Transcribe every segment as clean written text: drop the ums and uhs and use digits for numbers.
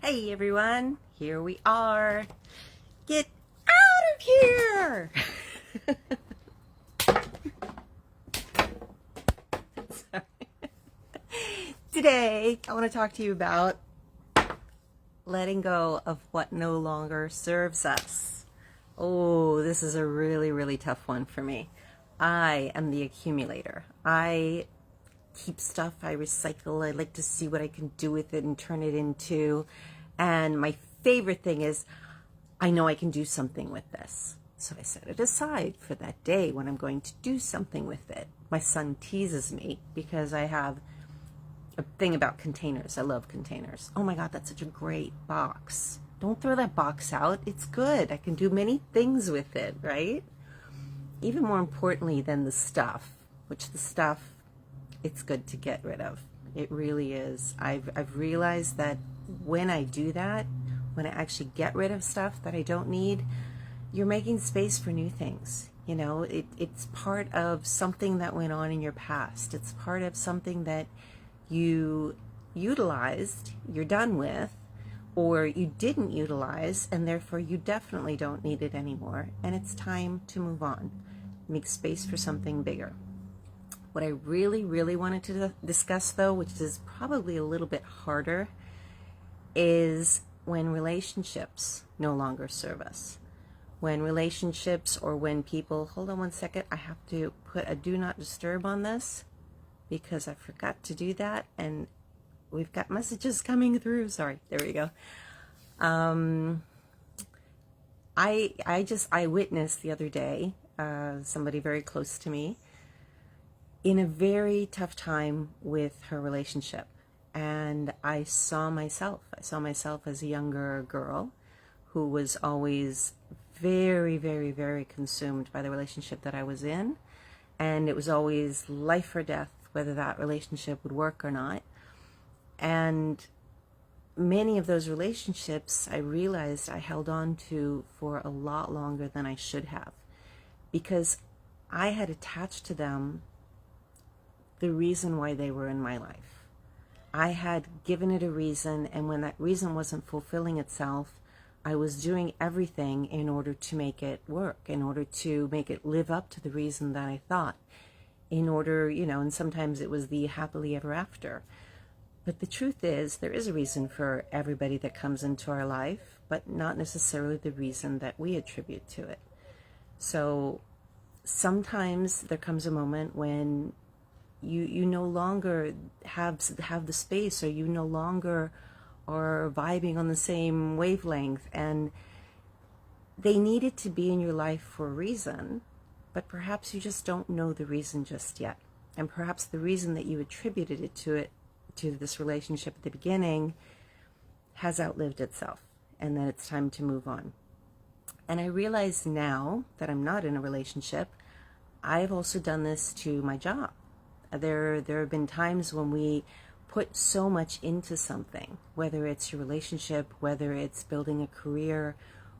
Hey everyone, here we are. Get out of here! Sorry. Today, I want to talk to you about letting go of what no longer serves us. Oh, this is a really, really tough one for me. I am the accumulator. I keep stuff, I recycle, I like to see what I can do with it and turn it into. And my favorite thing is, I know I can do something with this. So I set it aside for that day when I'm going to do something with it. My son teases me because I have a thing about containers. I love containers. Oh my God, that's such a great box. Don't throw that box out. It's good. I can do many things with it, right? Even more importantly than the stuff, which the stuff, it's good to get rid of. It really is. I've realized that when I do that, when I actually get rid of stuff that I don't need, you're making space for new things. You know, it's part of something that went on in your past. It's part of something that you utilized, you're done with, or you didn't utilize, and therefore you definitely don't need it anymore. And it's time to move on. Make space for something bigger. What I really, really wanted to discuss, though, which is probably a little bit harder, is when relationships no longer serve us. When relationships or when people, hold on one second, I have to put a do not disturb on this because I forgot to do that and we've got messages coming through. Sorry, there we go. I witnessed the other day somebody very close to me in a very tough time with her relationship. And I saw myself as a younger girl who was always very, very, very consumed by the relationship that I was in. And it was always life or death, whether that relationship would work or not. And many of those relationships I realized I held on to for a lot longer than I should have, because I had attached to them the reason why they were in my life. I had given it a reason, and when that reason wasn't fulfilling itself, I was doing everything in order to make it work, in order to make it live up to the reason that I thought, in order, and sometimes it was the happily ever after. But the truth is, there is a reason for everybody that comes into our life, but not necessarily the reason that we attribute to it. So sometimes there comes a moment when you no longer have the space, or you no longer are vibing on the same wavelength, and they needed to be in your life for a reason, but perhaps you just don't know the reason just yet. And perhaps the reason that you attributed it to this relationship at the beginning has outlived itself, and that it's time to move on. And I realize now that I'm not in a relationship, I've also done this to my job. There have been times when we put so much into something, whether it's your relationship, whether it's building a career,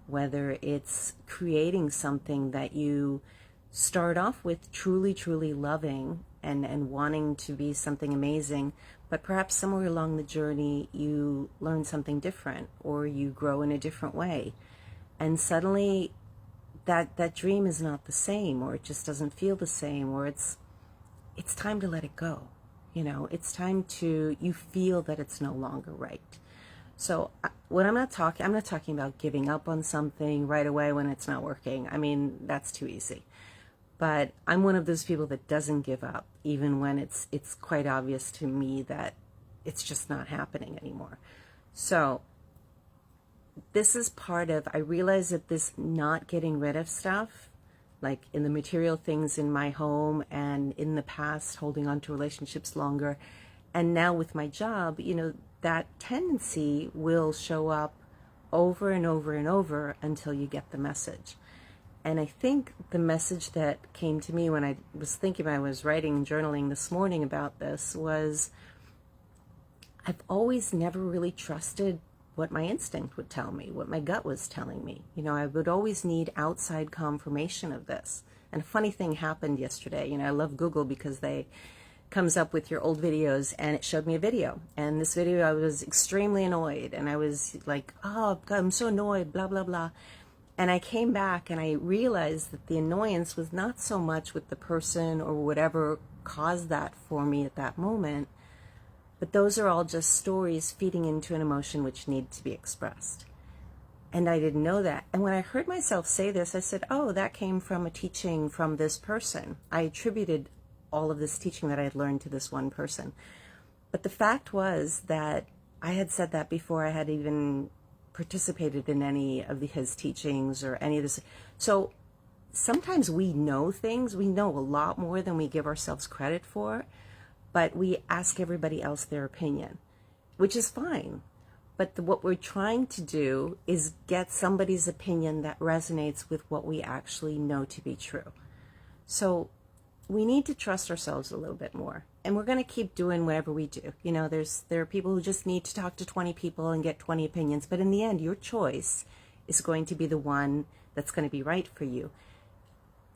whether it's creating something that you start off with truly, truly loving and wanting to be something amazing, but perhaps somewhere along the journey you learn something different, or you grow in a different way. And suddenly that dream is not the same, or it just doesn't feel the same, or it's time to let it go. It's time you feel that it's no longer right. So when I'm not talking about giving up on something right away when it's not working. I mean, that's too easy. But I'm one of those people that doesn't give up, even when it's quite obvious to me that it's just not happening anymore. So this is part of, I realize that this not getting rid of stuff, like in the material things in my home, and in the past holding on to relationships longer, and now with my job, that tendency will show up over and over and over until you get the message. And I think the message that came to me when I was writing and journaling this morning about this was, I've always never really trusted what my instinct would tell me, what my gut was telling me. I would always need outside confirmation of this. And a funny thing happened yesterday. I love Google because they comes up with your old videos, and it showed me a video. And this video, I was extremely annoyed, and I was like, oh God, I'm so annoyed, blah, blah, blah. And I came back and I realized that the annoyance was not so much with the person or whatever caused that for me at that moment, but those are all just stories feeding into an emotion which need to be expressed. And I didn't know that. And when I heard myself say this, I said, oh, that came from a teaching from this person. I attributed all of this teaching that I had learned to this one person. But the fact was that I had said that before I had even participated in any of his teachings or any of this. So sometimes we know things, we know a lot more than we give ourselves credit for, but we ask everybody else their opinion, which is fine. But what we're trying to do is get somebody's opinion that resonates with what we actually know to be true. So we need to trust ourselves a little bit more. And we're going to keep doing whatever we do. You know, there are people who just need to talk to 20 people and get 20 opinions. But in the end, your choice is going to be the one that's going to be right for you.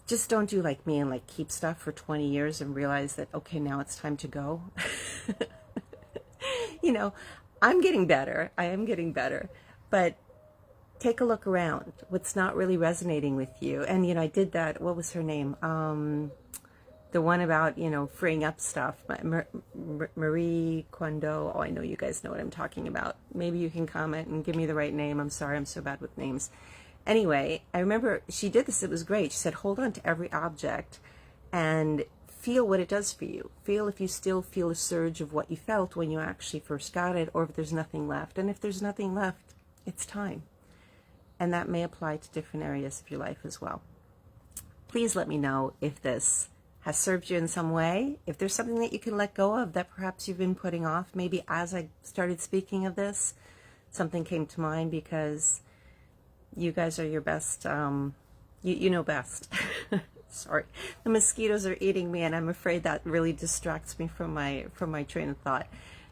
Just don't do like me and like keep stuff for 20 years and realize that, okay, now it's time to go. You know, I'm getting better. I am getting better. But take a look around. What's not really resonating with you? And, you know, I did that. What was her name? The one about, you know, freeing up stuff. Marie Kondo. Oh, I know you guys know what I'm talking about. Maybe you can comment and give me the right name. I'm sorry, I'm so bad with names. Anyway, I remember she did this. It was great. She said, hold on to every object and feel what it does for you. Feel if you still feel a surge of what you felt when you actually first got it, or if there's nothing left. And if there's nothing left, it's time. And that may apply to different areas of your life as well. Please let me know if this has served you in some way. If there's something that you can let go of that perhaps you've been putting off. Maybe as I started speaking of this, something came to mind, because you guys are your best, you know best. Sorry, the mosquitoes are eating me, and I'm afraid that really distracts me from my train of thought.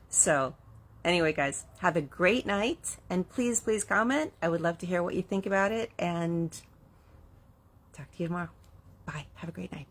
So anyway, guys, have a great night, and please comment. I would love to hear what you think about it, and talk to you tomorrow. Bye. Have a great night.